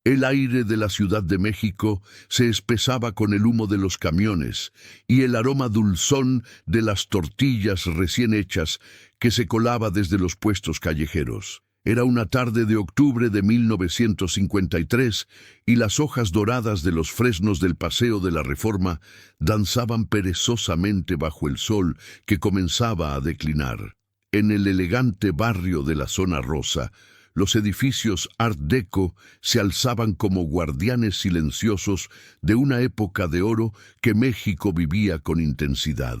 El aire de la Ciudad de México se espesaba con el humo de los camiones y el aroma dulzón de las tortillas recién hechas que se colaba desde los puestos callejeros. Era una tarde de octubre de 1953 y las hojas doradas de los fresnos del Paseo de la Reforma danzaban perezosamente bajo el sol que comenzaba a declinar. En el elegante barrio de la Zona Rosa, los edificios Art Deco se alzaban como guardianes silenciosos de una época de oro que México vivía con intensidad.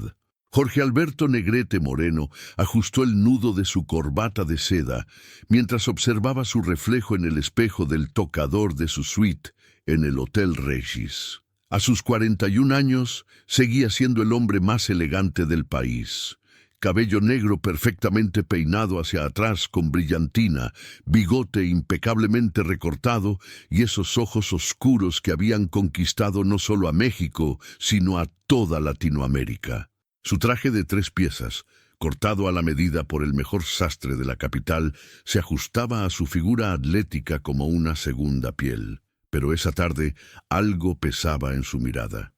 Jorge Alberto Negrete Moreno ajustó el nudo de su corbata de seda mientras observaba su reflejo en el espejo del tocador de su suite en el Hotel Regis. A sus 41 años, seguía siendo el hombre más elegante del país. Cabello negro perfectamente peinado hacia atrás con brillantina, bigote impecablemente recortado y esos ojos oscuros que habían conquistado no solo a México, sino a toda Latinoamérica. Su traje de 3 piezas, cortado a la medida por el mejor sastre de la capital, se ajustaba a su figura atlética como una segunda piel. Pero esa tarde algo pesaba en su mirada.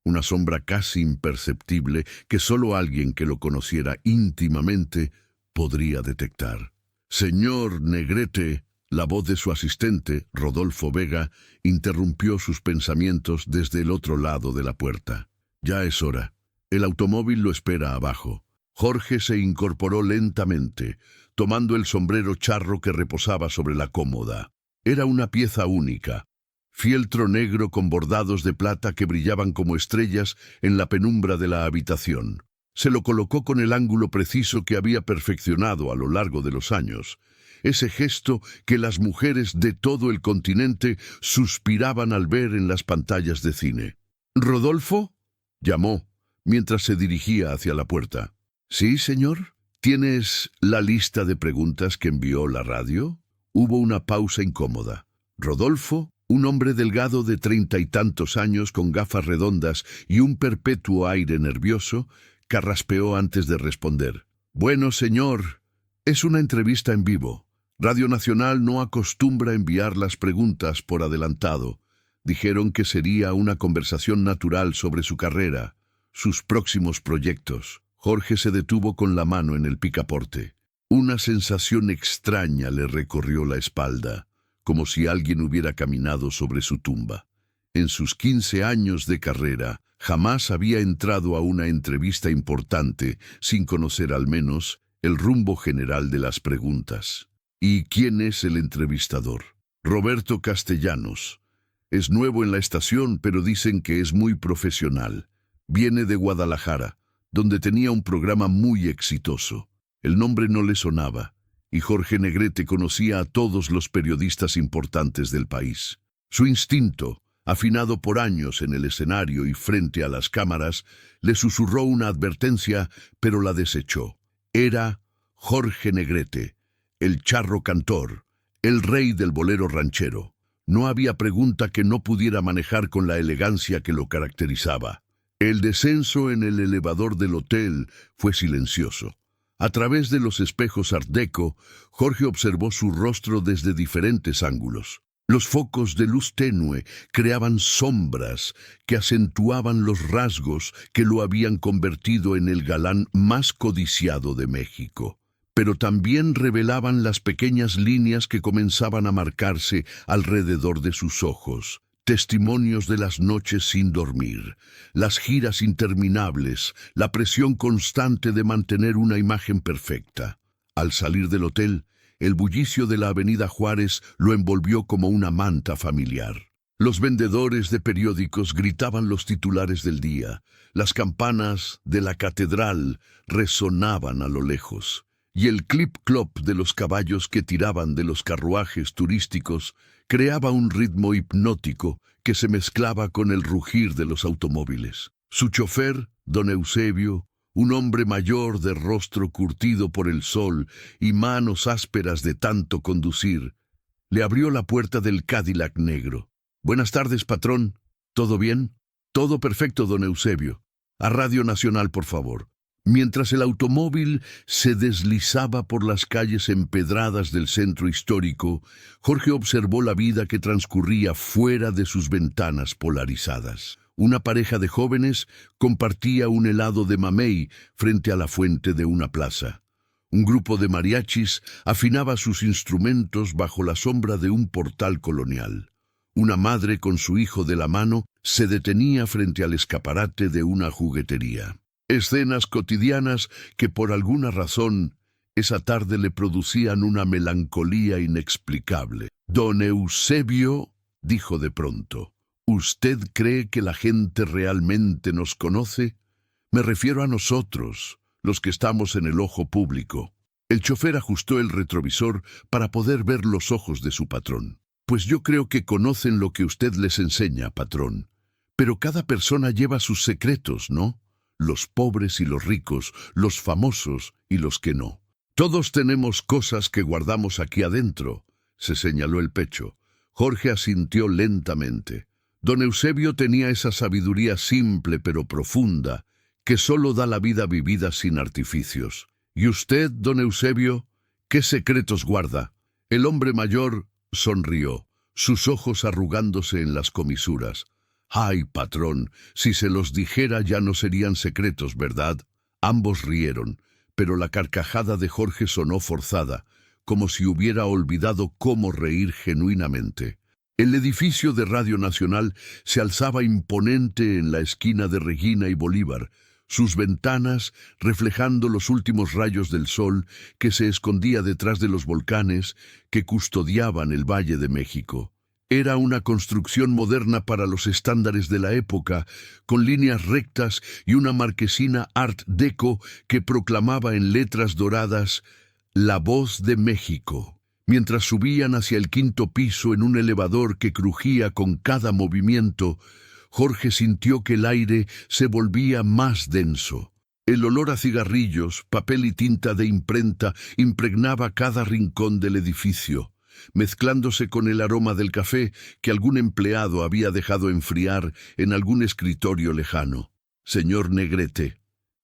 Una sombra casi imperceptible que solo alguien que lo conociera íntimamente podría detectar. «Señor Negrete», la voz de su asistente, Rodolfo Vega, interrumpió sus pensamientos desde el otro lado de la puerta. «Ya es hora. El automóvil lo espera abajo». Jorge se incorporó lentamente, tomando el sombrero charro que reposaba sobre la cómoda. Era una pieza única, fieltro negro con bordados de plata que brillaban como estrellas en la penumbra de la habitación. Se lo colocó con el ángulo preciso que había perfeccionado a lo largo de los años. Ese gesto que las mujeres de todo el continente suspiraban al ver en las pantallas de cine. «¿Rodolfo?», llamó, mientras se dirigía hacia la puerta. «Sí, señor. ¿Tienes la lista de preguntas que envió la radio?». Hubo una pausa incómoda. Rodolfo, un hombre delgado de 30 y tantos años con gafas redondas y un perpetuo aire nervioso, carraspeó antes de responder. «Bueno, señor, es una entrevista en vivo. Radio Nacional no acostumbra enviar las preguntas por adelantado. Dijeron que sería una conversación natural sobre su carrera, sus próximos proyectos». Jorge se detuvo con la mano en el picaporte. Una sensación extraña le recorrió la espalda, como si alguien hubiera caminado sobre su tumba. En sus 15 años de carrera, jamás había entrado a una entrevista importante sin conocer al menos el rumbo general de las preguntas. ¿Y quién es el entrevistador? Roberto Castellanos. Es nuevo en la estación, pero dicen que es muy profesional. Viene de Guadalajara, donde tenía un programa muy exitoso. El nombre no le sonaba, y Jorge Negrete conocía a todos los periodistas importantes del país. Su instinto, afinado por años en el escenario y frente a las cámaras, le susurró una advertencia, pero la desechó. Era Jorge Negrete, el charro cantor, el rey del bolero ranchero. No había pregunta que no pudiera manejar con la elegancia que lo caracterizaba. El descenso en el elevador del hotel fue silencioso. A través de los espejos Art Deco, Jorge observó su rostro desde diferentes ángulos. Los focos de luz tenue creaban sombras que acentuaban los rasgos que lo habían convertido en el galán más codiciado de México. Pero también revelaban las pequeñas líneas que comenzaban a marcarse alrededor de sus ojos. Testimonios de las noches sin dormir, las giras interminables, la presión constante de mantener una imagen perfecta. Al salir del hotel, el bullicio de la avenida Juárez lo envolvió como una manta familiar. Los vendedores de periódicos gritaban los titulares del día, las campanas de la catedral resonaban a lo lejos, y el clip-clop de los caballos que tiraban de los carruajes turísticos creaba un ritmo hipnótico que se mezclaba con el rugir de los automóviles. Su chofer, don Eusebio, un hombre mayor de rostro curtido por el sol y manos ásperas de tanto conducir, le abrió la puerta del Cadillac negro. «Buenas tardes, patrón. ¿Todo bien?» «Todo perfecto, don Eusebio. A Radio Nacional, por favor». Mientras el automóvil se deslizaba por las calles empedradas del centro histórico, Jorge observó la vida que transcurría fuera de sus ventanas polarizadas. Una pareja de jóvenes compartía un helado de mamey frente a la fuente de una plaza. Un grupo de mariachis afinaba sus instrumentos bajo la sombra de un portal colonial. Una madre con su hijo de la mano se detenía frente al escaparate de una juguetería. Escenas cotidianas que por alguna razón esa tarde le producían una melancolía inexplicable. «Don Eusebio», dijo de pronto, «¿usted cree que la gente realmente nos conoce? Me refiero a nosotros, los que estamos en el ojo público». El chofer ajustó el retrovisor para poder ver los ojos de su patrón. «Pues yo creo que conocen lo que usted les enseña, patrón. Pero cada persona lleva sus secretos, ¿no? Los pobres y los ricos, los famosos y los que no. Todos tenemos cosas que guardamos aquí adentro», se señaló el pecho. Jorge asintió lentamente. Don Eusebio tenía esa sabiduría simple pero profunda que solo da la vida vivida sin artificios. «¿Y usted, don Eusebio, qué secretos guarda?» El hombre mayor sonrió, sus ojos arrugándose en las comisuras. «Ay, patrón, si se los dijera ya no serían secretos, ¿verdad?». Ambos rieron, pero la carcajada de Jorge sonó forzada, como si hubiera olvidado cómo reír genuinamente. El edificio de Radio Nacional se alzaba imponente en la esquina de Regina y Bolívar, sus ventanas reflejando los últimos rayos del sol que se escondía detrás de los volcanes que custodiaban el Valle de México. Era una construcción moderna para los estándares de la época, con líneas rectas y una marquesina Art Deco que proclamaba en letras doradas «La voz de México». Mientras subían hacia el quinto piso en un elevador que crujía con cada movimiento, Jorge sintió que el aire se volvía más denso. El olor a cigarrillos, papel y tinta de imprenta impregnaba cada rincón del edificio, mezclándose con el aroma del café que algún empleado había dejado enfriar en algún escritorio lejano. «Señor Negrete,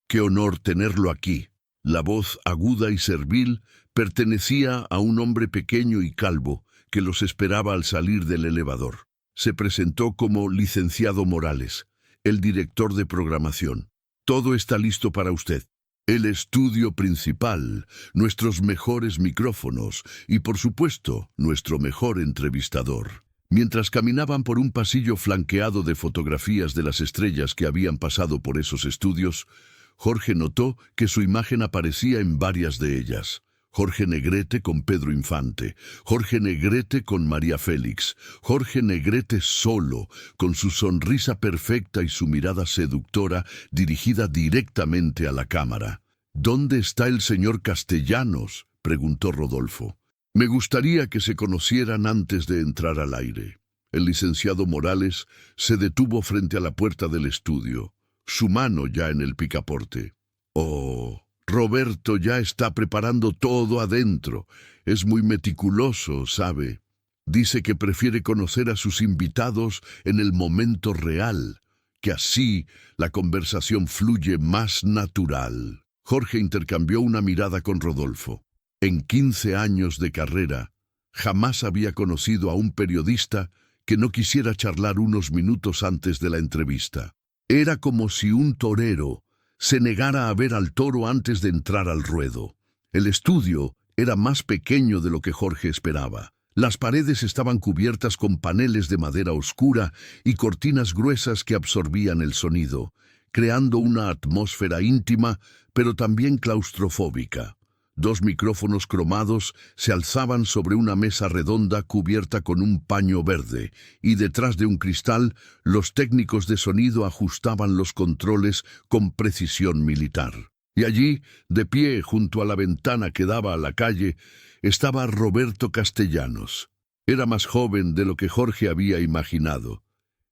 qué honor tenerlo aquí». La voz aguda y servil pertenecía a un hombre pequeño y calvo que los esperaba al salir del elevador. Se presentó como licenciado Morales, el director de programación. «Todo está listo para usted. El estudio principal, nuestros mejores micrófonos y, por supuesto, nuestro mejor entrevistador». Mientras caminaban por un pasillo flanqueado de fotografías de las estrellas que habían pasado por esos estudios, Jorge notó que su imagen aparecía en varias de ellas. Jorge Negrete con Pedro Infante, Jorge Negrete con María Félix, Jorge Negrete solo, con su sonrisa perfecta y su mirada seductora dirigida directamente a la cámara. «¿Dónde está el señor Castellanos?», preguntó Rodolfo. «Me gustaría que se conocieran antes de entrar al aire». El licenciado Morales se detuvo frente a la puerta del estudio, su mano ya en el picaporte. «Oh, Roberto ya está preparando todo adentro. Es muy meticuloso, ¿sabe? Dice que prefiere conocer a sus invitados en el momento real, que así la conversación fluye más natural». Jorge intercambió una mirada con Rodolfo. En 15 años de carrera, jamás había conocido a un periodista que no quisiera charlar unos minutos antes de la entrevista. Era como si un torero se negara a ver al toro antes de entrar al ruedo. El estudio era más pequeño de lo que Jorge esperaba. Las paredes estaban cubiertas con paneles de madera oscura y cortinas gruesas que absorbían el sonido, creando una atmósfera íntima, pero también claustrofóbica. 2 micrófonos cromados se alzaban sobre una mesa redonda cubierta con un paño verde, y detrás de un cristal, los técnicos de sonido ajustaban los controles con precisión militar. Y allí, de pie junto a la ventana que daba a la calle, estaba Roberto Castellanos. Era más joven de lo que Jorge había imaginado.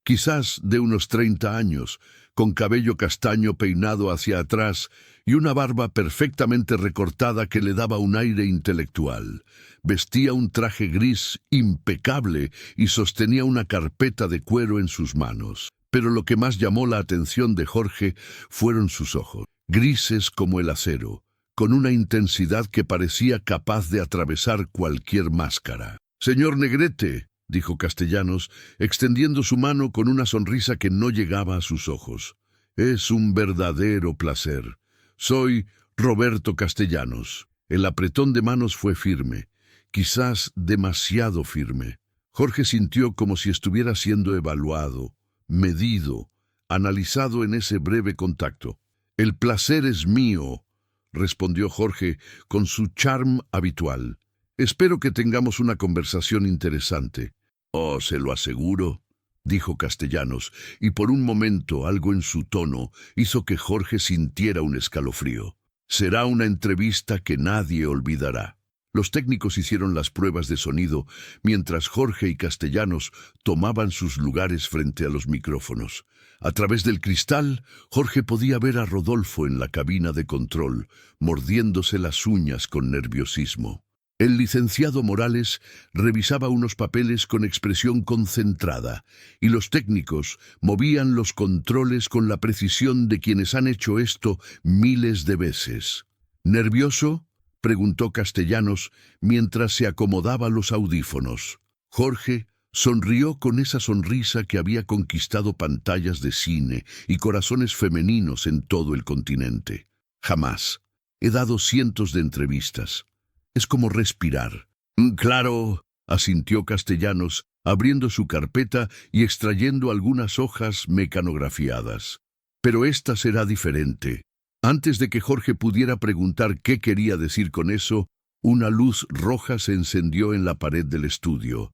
Quizás de unos 30 años, con cabello castaño peinado hacia atrás y una barba perfectamente recortada que le daba un aire intelectual. Vestía un traje gris impecable y sostenía una carpeta de cuero en sus manos. Pero lo que más llamó la atención de Jorge fueron sus ojos. grises como el acero, con una intensidad que parecía capaz de atravesar cualquier máscara. «Señor Negrete», dijo Castellanos, extendiendo su mano con una sonrisa que no llegaba a sus ojos. «Es un verdadero placer. Soy Roberto Castellanos». El apretón de manos fue firme, quizás demasiado firme. Jorge sintió como si estuviera siendo evaluado, medido, analizado en ese breve contacto. «El placer es mío», respondió Jorge con su charm habitual. «Espero que tengamos una conversación interesante». «Oh, se lo aseguro», dijo Castellanos, y por un momento algo en su tono hizo que Jorge sintiera un escalofrío. «Será una entrevista que nadie olvidará». Los técnicos hicieron las pruebas de sonido mientras Jorge y Castellanos tomaban sus lugares frente a los micrófonos. A través del cristal, Jorge podía ver a Rodolfo en la cabina de control, mordiéndose las uñas con nerviosismo. El licenciado Morales revisaba unos papeles con expresión concentrada, y los técnicos movían los controles con la precisión de quienes han hecho esto miles de veces. «¿Nervioso?», preguntó Castellanos mientras se acomodaba los audífonos. Jorge sonrió con esa sonrisa que había conquistado pantallas de cine y corazones femeninos en todo el continente. «Jamás. He dado cientos de entrevistas. Es como respirar». «Claro», asintió Castellanos, abriendo su carpeta y extrayendo algunas hojas mecanografiadas. «Pero esta será diferente». Antes de que Jorge pudiera preguntar qué quería decir con eso, una luz roja se encendió en la pared del estudio.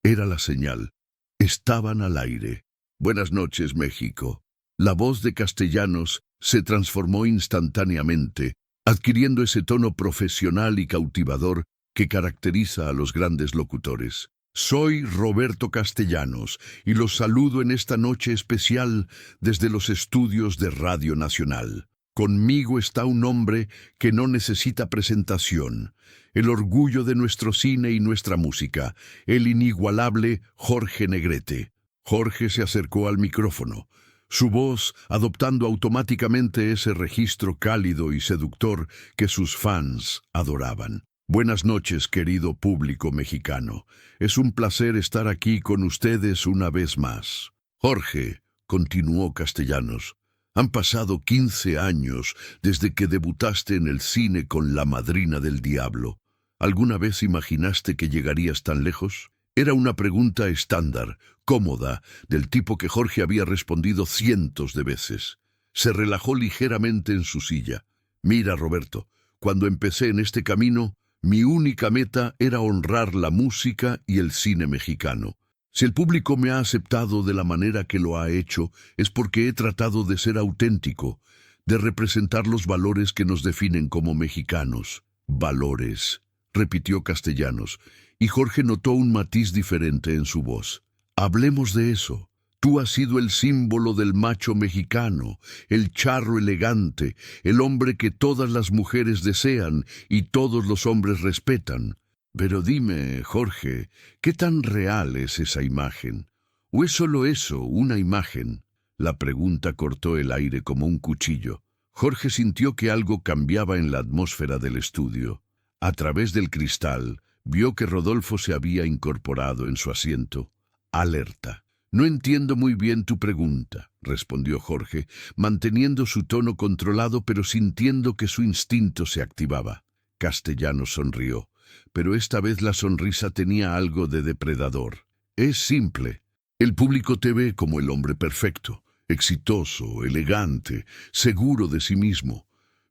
Era la señal. Estaban al aire. «Buenas noches, México». La voz de Castellanos se transformó instantáneamente, adquiriendo ese tono profesional y cautivador que caracteriza a los grandes locutores. «Soy Roberto Castellanos y los saludo en esta noche especial desde los estudios de Radio Nacional. Conmigo está un hombre que no necesita presentación, el orgullo de nuestro cine y nuestra música, el inigualable Jorge Negrete». Jorge se acercó al micrófono, su voz adoptando automáticamente ese registro cálido y seductor que sus fans adoraban. «Buenas noches, querido público mexicano. Es un placer estar aquí con ustedes una vez más». «Jorge», continuó Castellanos, «han pasado 15 años desde que debutaste en el cine con La Madrina del Diablo. ¿Alguna vez imaginaste que llegarías tan lejos?». Era una pregunta estándar, cómoda, del tipo que Jorge había respondido cientos de veces. Se relajó ligeramente en su silla. «Mira, Roberto, cuando empecé en este camino, mi única meta era honrar la música y el cine mexicano. Si el público me ha aceptado de la manera que lo ha hecho, es porque he tratado de ser auténtico, de representar los valores que nos definen como mexicanos». «Valores», repitió Castellanos, y Jorge notó un matiz diferente en su voz. «Hablemos de eso. Tú has sido el símbolo del macho mexicano, el charro elegante, el hombre que todas las mujeres desean y todos los hombres respetan. Pero dime, Jorge, ¿qué tan real es esa imagen? ¿O es solo eso, una imagen?». La pregunta cortó el aire como un cuchillo. Jorge sintió que algo cambiaba en la atmósfera del estudio. A través del cristal, vio que Rodolfo se había incorporado en su asiento, alerta. «No entiendo muy bien tu pregunta», respondió Jorge, manteniendo su tono controlado pero sintiendo que su instinto se activaba. Castellanos sonrió, pero esta vez la sonrisa tenía algo de depredador. «Es simple. El público te ve como el hombre perfecto, exitoso, elegante, seguro de sí mismo.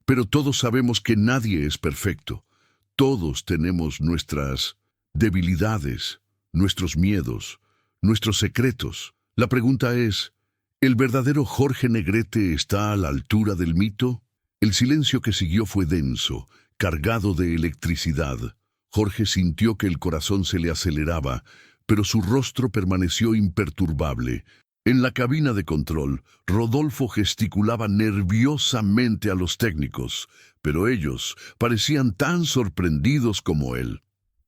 Pero todos sabemos que nadie es perfecto. Todos tenemos nuestras debilidades, nuestros miedos, nuestros secretos. La pregunta es, ¿el verdadero Jorge Negrete está a la altura del mito?». El silencio que siguió fue denso, cargado de electricidad. Jorge sintió que el corazón se le aceleraba, pero su rostro permaneció imperturbable. En la cabina de control, Rodolfo gesticulaba nerviosamente a los técnicos, pero ellos parecían tan sorprendidos como él.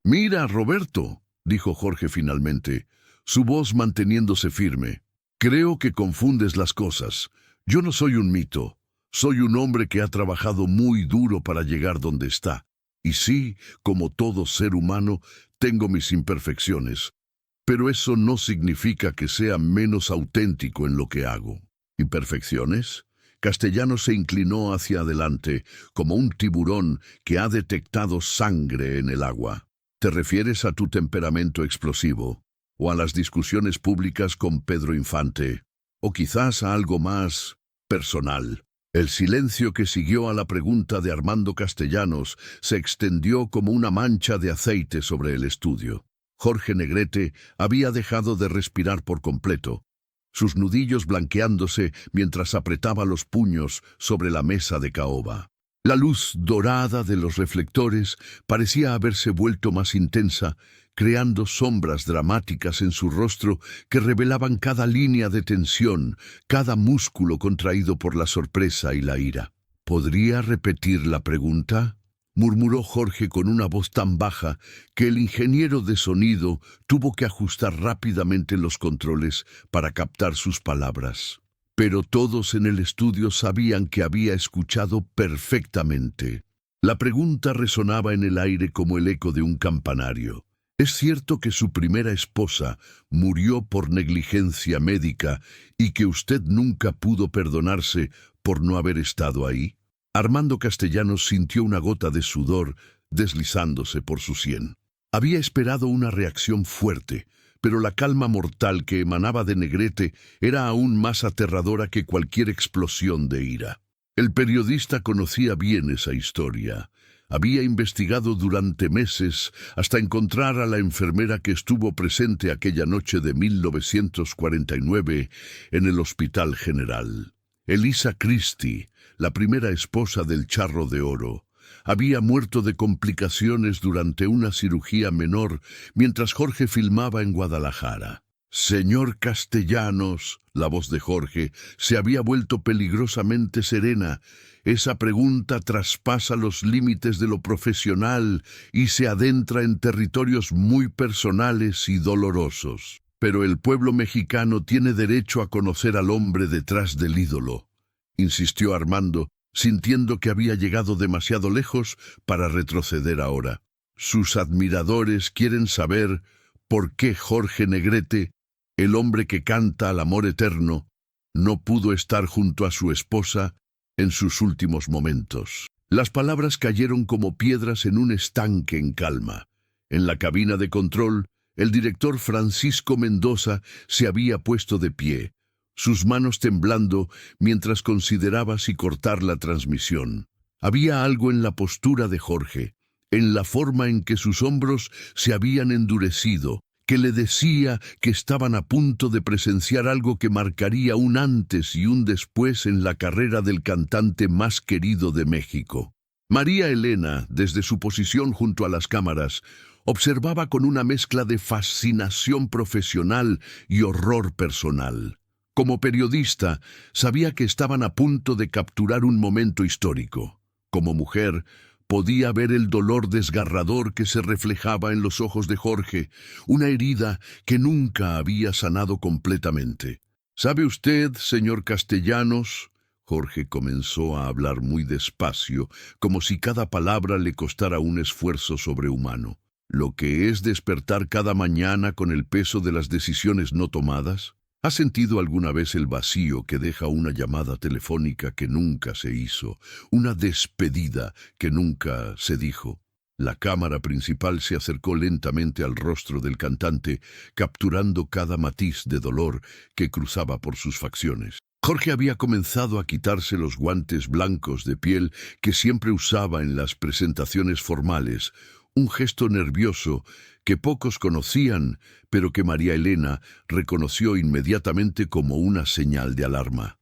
«Mira, Roberto», dijo Jorge finalmente, su voz manteniéndose firme. «Creo que confundes las cosas. Yo no soy un mito. Soy un hombre que ha trabajado muy duro para llegar donde está. Y sí, como todo ser humano, tengo mis imperfecciones. Pero eso no significa que sea menos auténtico en lo que hago. ¿Imperfecciones? Castellanos se inclinó hacia adelante, como un tiburón que ha detectado sangre en el agua. ¿Te refieres a tu temperamento explosivo? ¿O a las discusiones públicas con Pedro Infante? ¿O quizás a algo más personal? El silencio que siguió a la pregunta de Armando Castellanos se extendió como una mancha de aceite sobre el estudio. Jorge Negrete había dejado de respirar por completo, sus nudillos blanqueándose mientras apretaba los puños sobre la mesa de caoba. La luz dorada de los reflectores parecía haberse vuelto más intensa, creando sombras dramáticas en su rostro que revelaban cada línea de tensión, cada músculo contraído por la sorpresa y la ira. ¿Podría repetir la pregunta?, murmuró Jorge con una voz tan baja que el ingeniero de sonido tuvo que ajustar rápidamente los controles para captar sus palabras. Pero todos en el estudio sabían que había escuchado perfectamente. La pregunta resonaba en el aire como el eco de un campanario. ¿Es cierto que su primera esposa murió por negligencia médica y que usted nunca pudo perdonarse por no haber estado ahí? Armando Castellanos sintió una gota de sudor deslizándose por su sien. Había esperado una reacción fuerte, pero la calma mortal que emanaba de Negrete era aún más aterradora que cualquier explosión de ira. El periodista conocía bien esa historia. Había investigado durante meses hasta encontrar a la enfermera que estuvo presente aquella noche de 1949 en el Hospital General. Elisa Christie, la primera esposa del Charro de Oro, había muerto de complicaciones durante una cirugía menor mientras Jorge filmaba en Guadalajara. Señor Castellanos, la voz de Jorge se había vuelto peligrosamente serena. Esa pregunta traspasa los límites de lo profesional y se adentra en territorios muy personales y dolorosos. Pero el pueblo mexicano tiene derecho a conocer al hombre detrás del ídolo, insistió Armando, sintiendo que había llegado demasiado lejos para retroceder ahora. Sus admiradores quieren saber por qué Jorge Negrete, el hombre que canta al amor eterno, no pudo estar junto a su esposa en sus últimos momentos. Las palabras cayeron como piedras en un estanque en calma. En la cabina de control, el director Francisco Mendoza se había puesto de pie, sus manos temblando mientras consideraba si cortar la transmisión. Había algo en la postura de Jorge, en la forma en que sus hombros se habían endurecido, que le decía que estaban a punto de presenciar algo que marcaría un antes y un después en la carrera del cantante más querido de México. María Elena, desde su posición junto a las cámaras, observaba con una mezcla de fascinación profesional y horror personal. Como periodista, sabía que estaban a punto de capturar un momento histórico. Como mujer, podía ver el dolor desgarrador que se reflejaba en los ojos de Jorge, una herida que nunca había sanado completamente. ¿Sabe usted, señor Castellanos? Jorge comenzó a hablar muy despacio, como si cada palabra le costara un esfuerzo sobrehumano. ¿Lo que es despertar cada mañana con el peso de las decisiones no tomadas? ¿Ha sentido alguna vez el vacío que deja una llamada telefónica que nunca se hizo, una despedida que nunca se dijo? La cámara principal se acercó lentamente al rostro del cantante, capturando cada matiz de dolor que cruzaba por sus facciones. Jorge había comenzado a quitarse los guantes blancos de piel que siempre usaba en las presentaciones formales, un gesto nervioso que pocos conocían, pero que María Elena reconoció inmediatamente como una señal de alarma.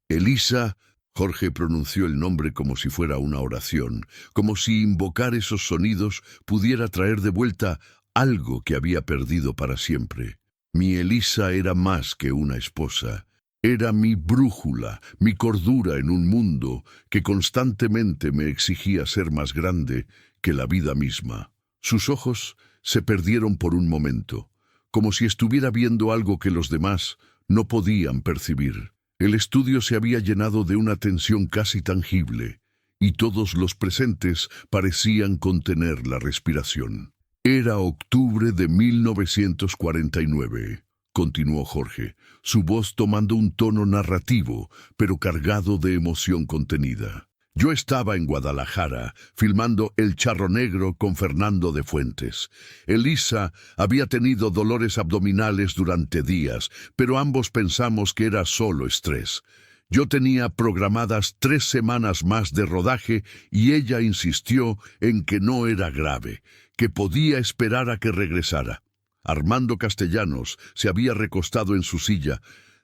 Elisa, Jorge pronunció el nombre como si fuera una oración, como si invocar esos sonidos pudiera traer de vuelta algo que había perdido para siempre. Mi Elisa era más que una esposa. Era mi brújula, mi cordura en un mundo que constantemente me exigía ser más grande que la vida misma. Sus ojos se perdieron por un momento, como si estuviera viendo algo que los demás no podían percibir. El estudio se había llenado de una tensión casi tangible, y todos los presentes parecían contener la respiración. Era octubre de 1949, continuó Jorge, su voz tomando un tono narrativo, pero cargado de emoción contenida. Yo estaba en Guadalajara, filmando El Charro Negro con Fernando de Fuentes. Elisa había tenido dolores abdominales durante días, pero ambos pensamos que era solo estrés. Yo tenía programadas 3 semanas más de rodaje y ella insistió en que no era grave, que podía esperar a que regresara. Armando Castellanos se había recostado en su silla,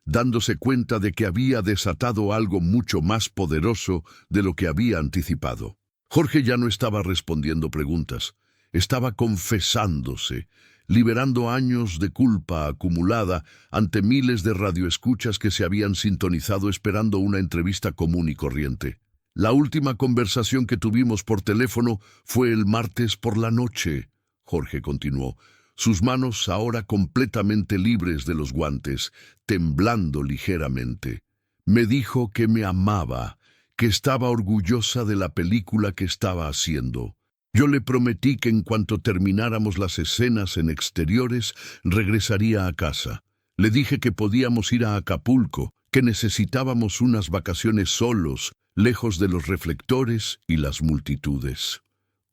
dándose cuenta de que había desatado algo mucho más poderoso de lo que había anticipado. Jorge ya no estaba respondiendo preguntas, estaba confesándose, liberando años de culpa acumulada ante miles de radioescuchas que se habían sintonizado esperando una entrevista común y corriente. La última conversación que tuvimos por teléfono fue el martes por la noche, Jorge continuó, sus manos ahora completamente libres de los guantes, temblando ligeramente. Me dijo que me amaba, que estaba orgullosa de la película que estaba haciendo. Yo le prometí que en cuanto termináramos las escenas en exteriores, regresaría a casa. Le dije que podíamos ir a Acapulco, que necesitábamos unas vacaciones solos, lejos de los reflectores y las multitudes.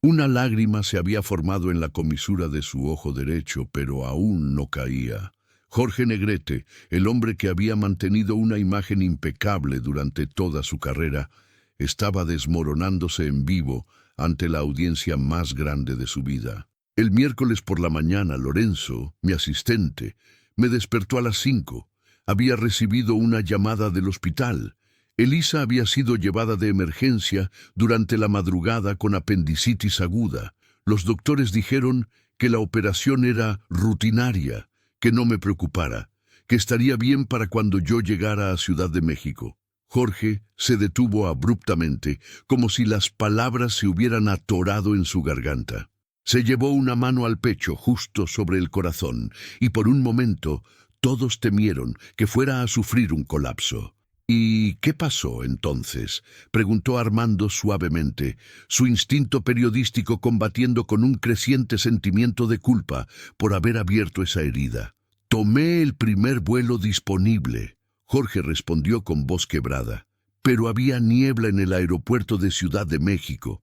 Una lágrima se había formado en la comisura de su ojo derecho, pero aún no caía. Jorge Negrete, el hombre que había mantenido una imagen impecable durante toda su carrera, estaba desmoronándose en vivo ante la audiencia más grande de su vida. El miércoles por la mañana, Lorenzo, mi asistente, me despertó a las 5. Había recibido una llamada del hospital. Elisa había sido llevada de emergencia durante la madrugada con apendicitis aguda. Los doctores dijeron que la operación era rutinaria, que no me preocupara, que estaría bien para cuando yo llegara a Ciudad de México. Jorge se detuvo abruptamente, como si las palabras se hubieran atorado en su garganta. Se llevó una mano al pecho, justo sobre el corazón, y por un momento todos temieron que fuera a sufrir un colapso. ¿Y qué pasó entonces?, preguntó Armando suavemente, su instinto periodístico combatiendo con un creciente sentimiento de culpa por haber abierto esa herida. Tomé el primer vuelo disponible, Jorge respondió con voz quebrada, pero había niebla en el aeropuerto de Ciudad de México.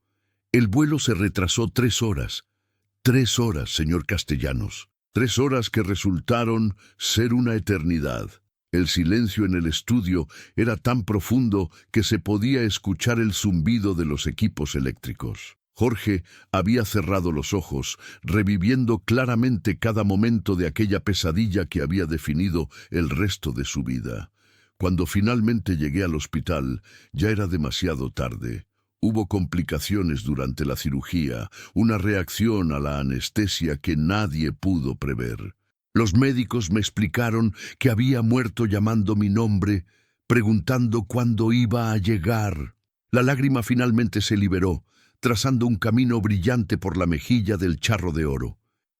El vuelo se retrasó 3 horas. 3 horas, señor Castellanos. 3 horas que resultaron ser una eternidad. El silencio en el estudio era tan profundo que se podía escuchar el zumbido de los equipos eléctricos. Jorge había cerrado los ojos, reviviendo claramente cada momento de aquella pesadilla que había definido el resto de su vida. Cuando finalmente llegué al hospital, ya era demasiado tarde. Hubo complicaciones durante la cirugía, una reacción a la anestesia que nadie pudo prever. Los médicos me explicaron que había muerto llamando mi nombre, preguntando cuándo iba a llegar. La lágrima finalmente se liberó, trazando un camino brillante por la mejilla del charro de oro.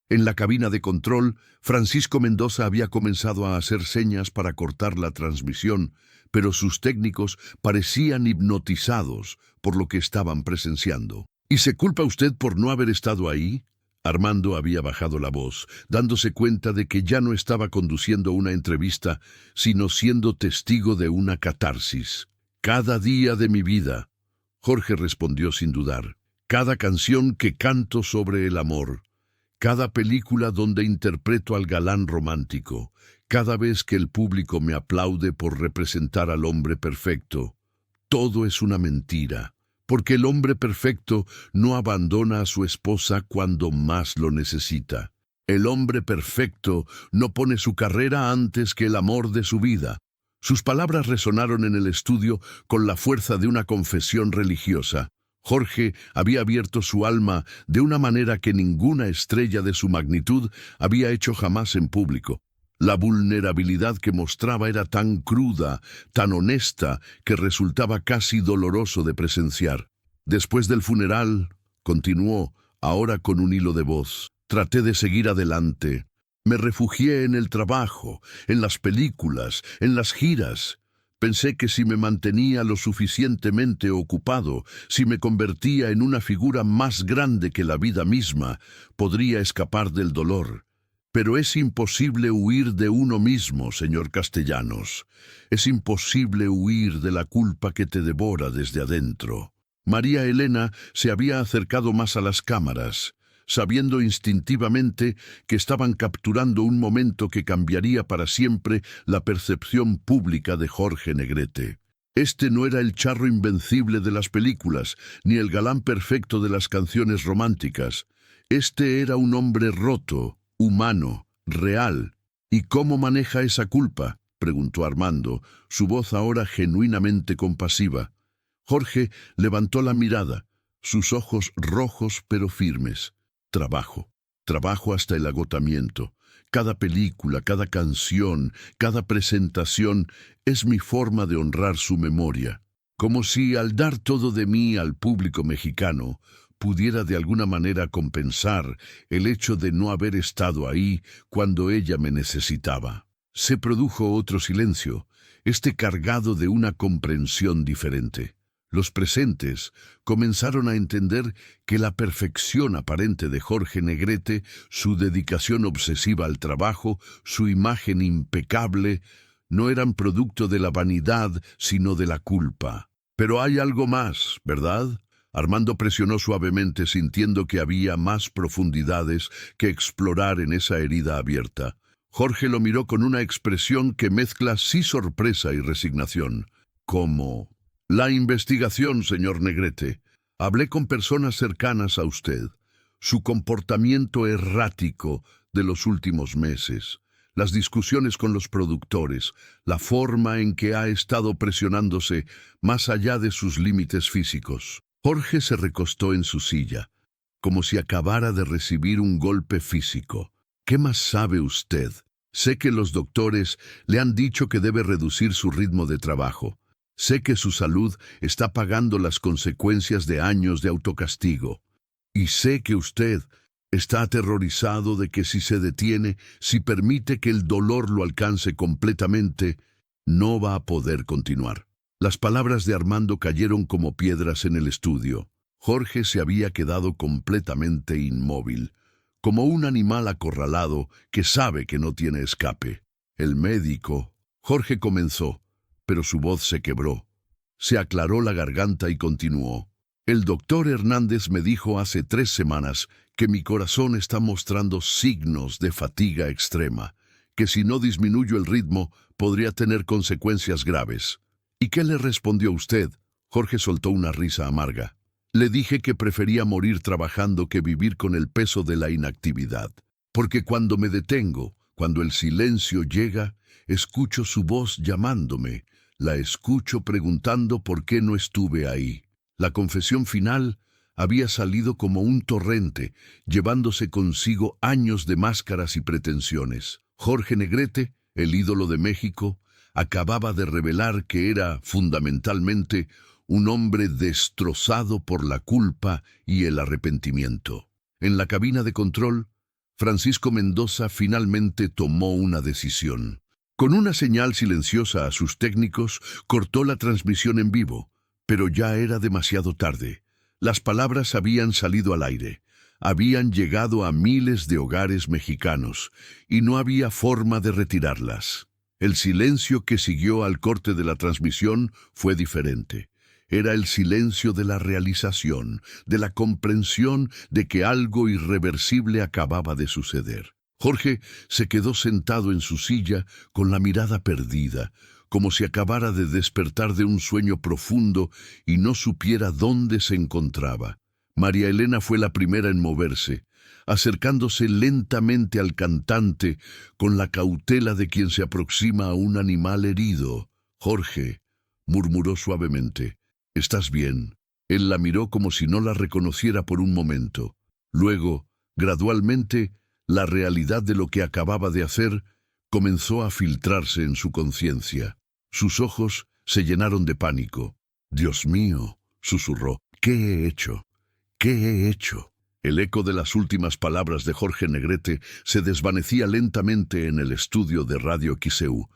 En la cabina de control, Francisco Mendoza había comenzado a hacer señas para cortar la transmisión, pero sus técnicos parecían hipnotizados por lo que estaban presenciando. ¿Y se culpa usted por no haber estado ahí? Armando había bajado la voz, dándose cuenta de que ya no estaba conduciendo una entrevista, sino siendo testigo de una catarsis. Cada día de mi vida, Jorge respondió sin dudar. Cada canción que canto sobre el amor, cada película donde interpreto al galán romántico, cada vez que el público me aplaude por representar al hombre perfecto, todo es una mentira. Porque el hombre perfecto no abandona a su esposa cuando más lo necesita. El hombre perfecto no pone su carrera antes que el amor de su vida. Sus palabras resonaron en el estudio con la fuerza de una confesión religiosa. Jorge había abierto su alma de una manera que ninguna estrella de su magnitud había hecho jamás en público. La vulnerabilidad que mostraba era tan cruda, tan honesta, que resultaba casi doloroso de presenciar. Después del funeral, continuó, ahora con un hilo de voz, traté de seguir adelante. Me refugié en el trabajo, en las películas, en las giras. Pensé que si me mantenía lo suficientemente ocupado, si me convertía en una figura más grande que la vida misma, podría escapar del dolor. Pero es imposible huir de uno mismo, señor Castellanos. Es imposible huir de la culpa que te devora desde adentro. María Elena se había acercado más a las cámaras, sabiendo instintivamente que estaban capturando un momento que cambiaría para siempre la percepción pública de Jorge Negrete. Este no era el charro invencible de las películas, ni el galán perfecto de las canciones románticas. Este era un hombre roto, humano, real. ¿Y cómo maneja esa culpa?, preguntó Armando, su voz ahora genuinamente compasiva. Jorge levantó la mirada, sus ojos rojos pero firmes. Trabajo hasta el agotamiento. Cada película, cada canción, cada presentación es mi forma de honrar su memoria. Como si al dar todo de mí al público mexicano, pudiera de alguna manera compensar el hecho de no haber estado ahí cuando ella me necesitaba. Se produjo otro silencio, este cargado de una comprensión diferente. Los presentes comenzaron a entender que la perfección aparente de Jorge Negrete, su dedicación obsesiva al trabajo, su imagen impecable, no eran producto de la vanidad, sino de la culpa. Pero hay algo más, ¿verdad? Armando presionó suavemente, sintiendo que había más profundidades que explorar en esa herida abierta. Jorge lo miró con una expresión que mezcla sí sorpresa y resignación. ¿Cómo? La investigación, señor Negrete. Hablé con personas cercanas a usted. Su comportamiento errático de los últimos meses, las discusiones con los productores, la forma en que ha estado presionándose más allá de sus límites físicos. Jorge se recostó en su silla, como si acabara de recibir un golpe físico. ¿Qué más sabe usted? Sé que los doctores le han dicho que debe reducir su ritmo de trabajo. Sé que su salud está pagando las consecuencias de años de autocastigo. Y sé que usted está aterrorizado de que si se detiene, si permite que el dolor lo alcance completamente, no va a poder continuar. Las palabras de Armando cayeron como piedras en el estudio. Jorge se había quedado completamente inmóvil, como un animal acorralado que sabe que no tiene escape. El médico. Jorge comenzó, pero su voz se quebró. Se aclaró la garganta y continuó. El doctor Hernández me dijo hace 3 semanas que mi corazón está mostrando signos de fatiga extrema, que si no disminuyo el ritmo podría tener consecuencias graves. ¿Y qué le respondió usted? Jorge soltó una risa amarga. Le dije que prefería morir trabajando que vivir con el peso de la inactividad, porque cuando me detengo, cuando el silencio llega, escucho su voz llamándome. La escucho preguntando por qué no estuve ahí. La confesión final había salido como un torrente, llevándose consigo años de máscaras y pretensiones. Jorge Negrete, el ídolo de México, acababa de revelar que era, fundamentalmente, un hombre destrozado por la culpa y el arrepentimiento. En la cabina de control, Francisco Mendoza finalmente tomó una decisión. Con una señal silenciosa a sus técnicos, cortó la transmisión en vivo, pero ya era demasiado tarde. Las palabras habían salido al aire, habían llegado a miles de hogares mexicanos, y no había forma de retirarlas. El silencio que siguió al corte de la transmisión fue diferente. Era el silencio de la realización, de la comprensión de que algo irreversible acababa de suceder. Jorge se quedó sentado en su silla con la mirada perdida, como si acabara de despertar de un sueño profundo y no supiera dónde se encontraba. María Elena fue la primera en moverse, acercándose lentamente al cantante con la cautela de quien se aproxima a un animal herido. «Jorge», murmuró suavemente, «¿estás bien?» Él la miró como si no la reconociera por un momento. Luego, gradualmente, la realidad de lo que acababa de hacer comenzó a filtrarse en su conciencia. Sus ojos se llenaron de pánico. «Dios mío», susurró, «¿qué he hecho? ¿Qué he hecho?» El eco de las últimas palabras de Jorge Negrete se desvanecía lentamente en el estudio de Radio XEU,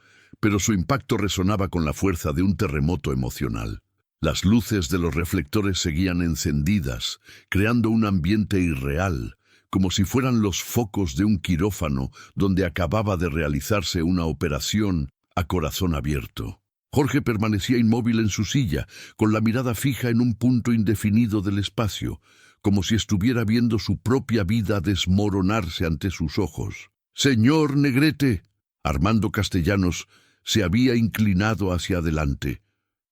pero su impacto resonaba con la fuerza de un terremoto emocional. Las luces de los reflectores seguían encendidas, creando un ambiente irreal, como si fueran los focos de un quirófano donde acababa de realizarse una operación a corazón abierto. Jorge permanecía inmóvil en su silla, con la mirada fija en un punto indefinido del espacio, como si estuviera viendo su propia vida desmoronarse ante sus ojos. «Señor Negrete», Armando Castellanos se había inclinado hacia adelante,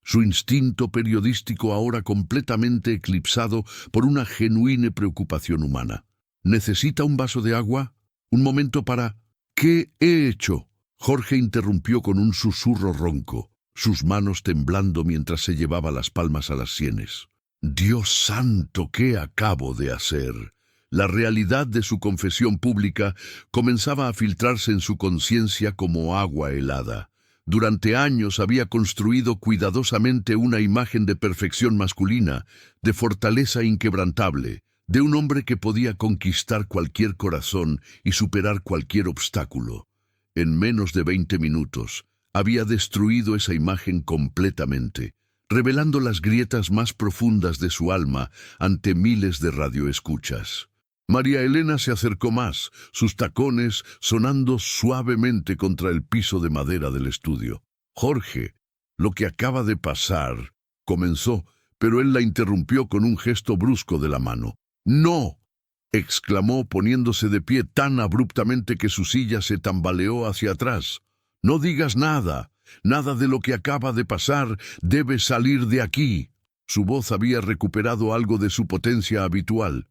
su instinto periodístico ahora completamente eclipsado por una genuina preocupación humana. «¿Necesita un vaso de agua? ¿Un momento para...?» «¿Qué he hecho?», Jorge interrumpió con un susurro ronco, sus manos temblando mientras se llevaba las palmas a las sienes. «Dios santo, ¿qué acabo de hacer?». La realidad de su confesión pública comenzaba a filtrarse en su conciencia como agua helada. Durante años había construido cuidadosamente una imagen de perfección masculina, de fortaleza inquebrantable, de un hombre que podía conquistar cualquier corazón y superar cualquier obstáculo. En menos de 20 minutos, había destruido esa imagen completamente, revelando las grietas más profundas de su alma ante miles de radioescuchas. María Elena se acercó más, sus tacones sonando suavemente contra el piso de madera del estudio. «Jorge, lo que acaba de pasar», comenzó, pero él la interrumpió con un gesto brusco de la mano. «¡No!», exclamó poniéndose de pie tan abruptamente que su silla se tambaleó hacia atrás. «No digas nada. Nada de lo que acaba de pasar debe salir de aquí». Su voz había recuperado algo de su potencia habitual,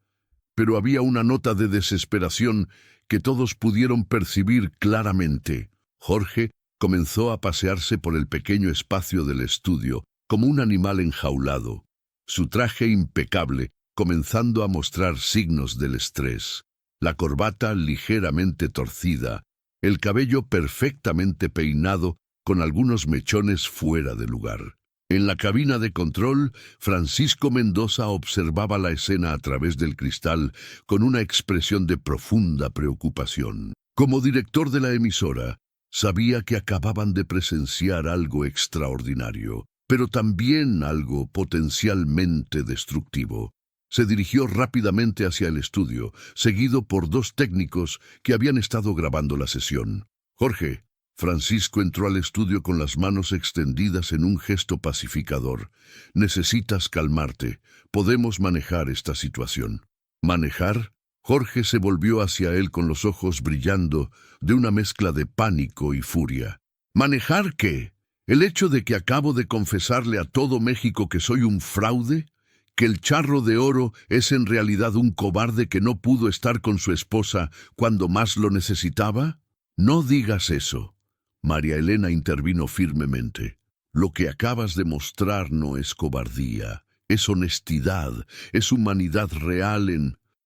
pero había una nota de desesperación que todos pudieron percibir claramente. Jorge comenzó a pasearse por el pequeño espacio del estudio, como un animal enjaulado, su traje impecable, comenzando a mostrar signos del estrés, la corbata ligeramente torcida, el cabello perfectamente peinado con algunos mechones fuera de lugar. En la cabina de control, Francisco Mendoza observaba la escena a través del cristal con una expresión de profunda preocupación. Como director de la emisora, sabía que acababan de presenciar algo extraordinario, pero también algo potencialmente destructivo. Se dirigió rápidamente hacia el estudio, seguido por 2 técnicos que habían estado grabando la sesión. «Jorge», Francisco entró al estudio con las manos extendidas en un gesto pacificador. «Necesitas calmarte. Podemos manejar esta situación». «¿Manejar?». Jorge se volvió hacia él con los ojos brillando de una mezcla de pánico y furia. «¿Manejar qué? ¿El hecho de que acabo de confesarle a todo México que soy un fraude? ¿Que el charro de oro es en realidad un cobarde que no pudo estar con su esposa cuando más lo necesitaba? No digas eso». María Elena intervino firmemente. «Lo que acabas de mostrar no es cobardía, es honestidad, es humanidad real en...».